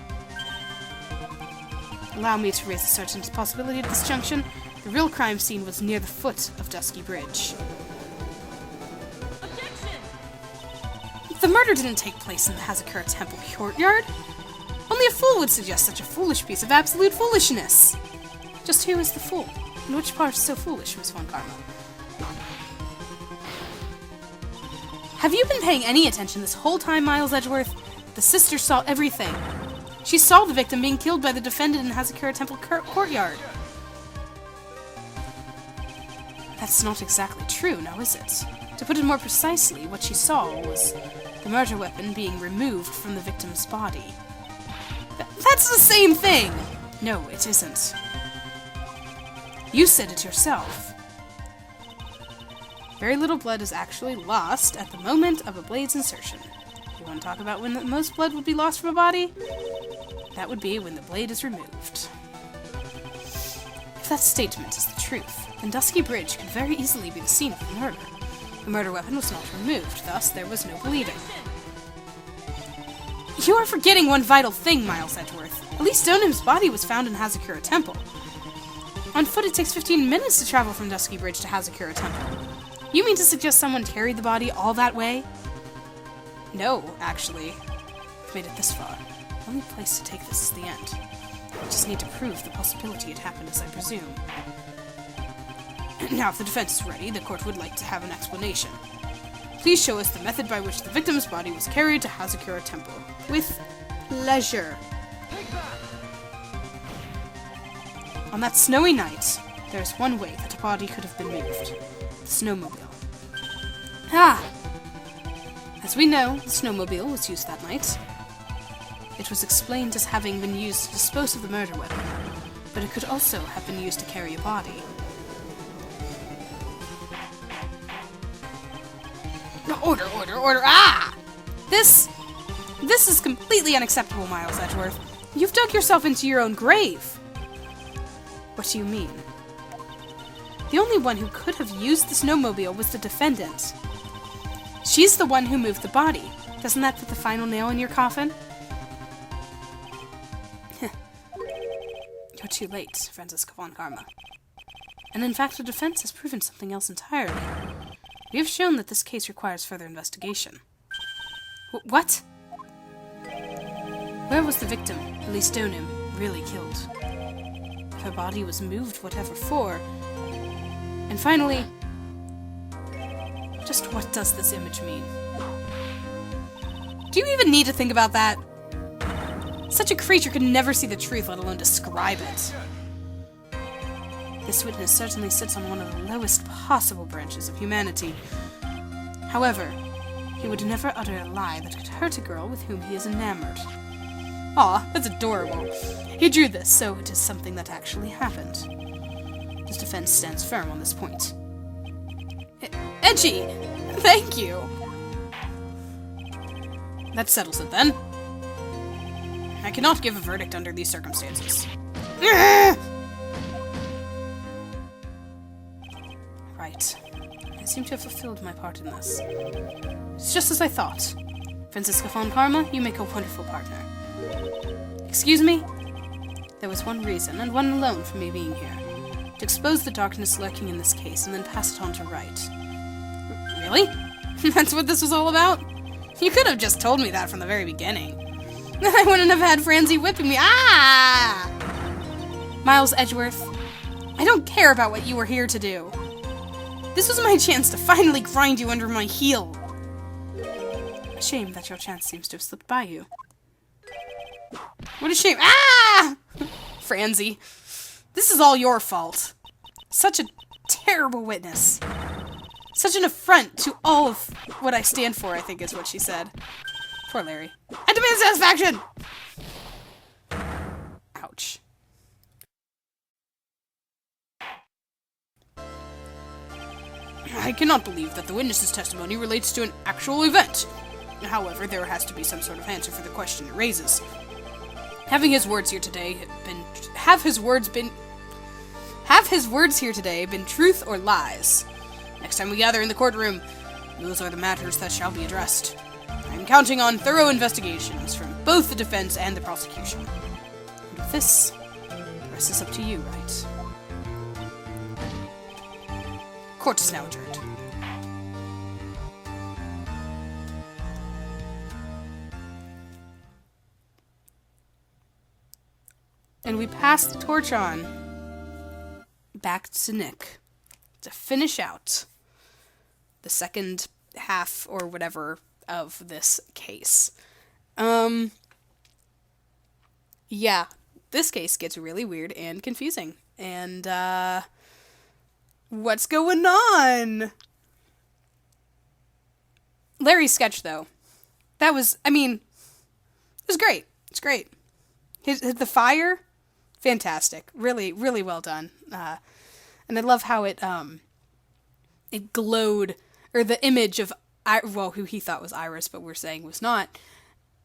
[SPEAKER 1] Allow me to raise a certain possibility at this junction. The real crime scene was near the foot of Dusky Bridge.
[SPEAKER 2] Objection!
[SPEAKER 1] The murder didn't take place in the Hazakura Temple courtyard. Only a fool would suggest such a foolish piece of absolute foolishness. Just who is the fool? And which part is so foolish, Miss Von Karma? Have you been paying any attention this whole time, Miles Edgeworth? The sister saw everything. She saw the victim being killed by the defendant in Hazakura Temple courtyard. That's not exactly true, now is it? To put it more precisely, what she saw was the murder weapon being removed from the victim's body. That's the same thing! No, it isn't. You said it yourself. Very little blood is actually lost at the moment of a blade's insertion. You want to talk about when the most blood would be lost from a body? That would be when the blade is removed. If that statement is the truth, then Dusky Bridge could very easily be the scene of the murder. The murder weapon was not removed, thus there was no bleeding. You are forgetting one vital thing, Miles Edgeworth. At least Donim's body was found in Hazakura Temple. On foot, it takes 15 minutes to travel from Dusky Bridge to Hazakura Temple. You mean to suggest someone carried the body all that way? No, actually. I've made it this far. The only place to take this is the end. I just need to prove the possibility it happened as I presume. Now, if the defense is ready, the court would like to have an explanation. Please show us the method by which the victim's body was carried to Hazakura Temple. With pleasure.
[SPEAKER 2] Take that!
[SPEAKER 1] On that snowy night, there is one way that a body could have been moved. The snowmobile. Ah! As we know, the snowmobile was used that night. It was explained as having been used to dispose of the murder weapon, but it could also have been used to carry a body. Order, order, order! Ah! This is completely unacceptable, Miles Edgeworth. You've dug yourself into your own grave. What do you mean? The only one who could have used the snowmobile was the defendant. She's the one who moved the body. Doesn't that put the final nail in your coffin? You're too late, Franziska von Karma. And in fact, the defense has proven something else entirely. We have shown that this case requires further investigation. What? Where was the victim, Elise Stoneham, really killed? If her body was moved, whatever for? And finally, just what does this image mean? Do you even need to think about that? Such a creature could never see the truth, let alone describe it. This witness certainly sits on one of the lowest possible branches of humanity. However, he would never utter a lie that could hurt a girl with whom he is enamored. Aw, that's adorable. He drew this, so it is something that actually happened. His defense stands firm on this point. Edgy! Thank you! That settles it, then. I cannot give a verdict under these circumstances. Right. I seem to have fulfilled my part in this. It's just as I thought. Franziska von Karma, you make a wonderful partner. Excuse me? There was one reason, and one alone, for me being here. To expose the darkness lurking in this case, and then pass it on to Wright. Really? That's what this was all about? You could have just told me that from the very beginning. I wouldn't have had Franzi whipping me. Ah! Miles Edgeworth, I don't care about what you were here to do. This was my chance to finally grind you under my heel. A shame that your chance seems to have slipped by you. What a shame. Ah! Franzi, this is all your fault. Such a terrible witness. Such an affront to all of what I stand for, I think is what she said. Poor Larry. I demand satisfaction! Ouch. I cannot believe that the witness's testimony relates to an actual event. However, there has to be some sort of answer for the question it raises. Have his words here today been truth or lies? Next time we gather in the courtroom, those are the matters that shall be addressed. I am counting on thorough investigations from both the defense and the prosecution. And with this, the rest is up to you, Wright? Court is now adjourned. And we pass the torch on back to Nick to finish out the second half or whatever of this case. Yeah, this case gets really weird and confusing. And, what's going on? Larry's sketch, though. That was, it was great. It's great. The fire, fantastic. Really, really well done. And I love how it glowed, or the image of, who he thought was Iris, but we're saying was not,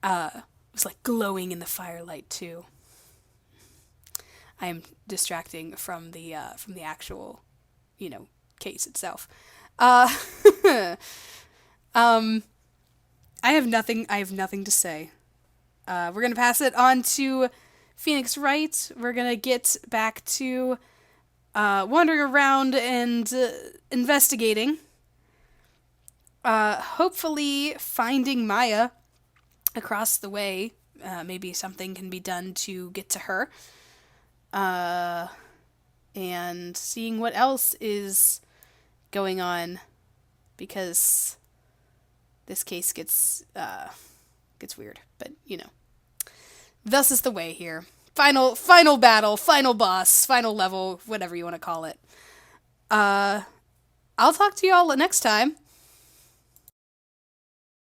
[SPEAKER 1] was like glowing in the firelight too. I am distracting from the actual, case itself. I have nothing to say. We're gonna pass it on to Phoenix Wright. We're gonna get back to wandering around and investigating. Hopefully finding Maya across the way. Maybe something can be done to get to her. And seeing what else is going on. Because this case gets weird, but thus is the way here. Final battle, final boss, final level, whatever you want to call it. I'll talk to y'all next time.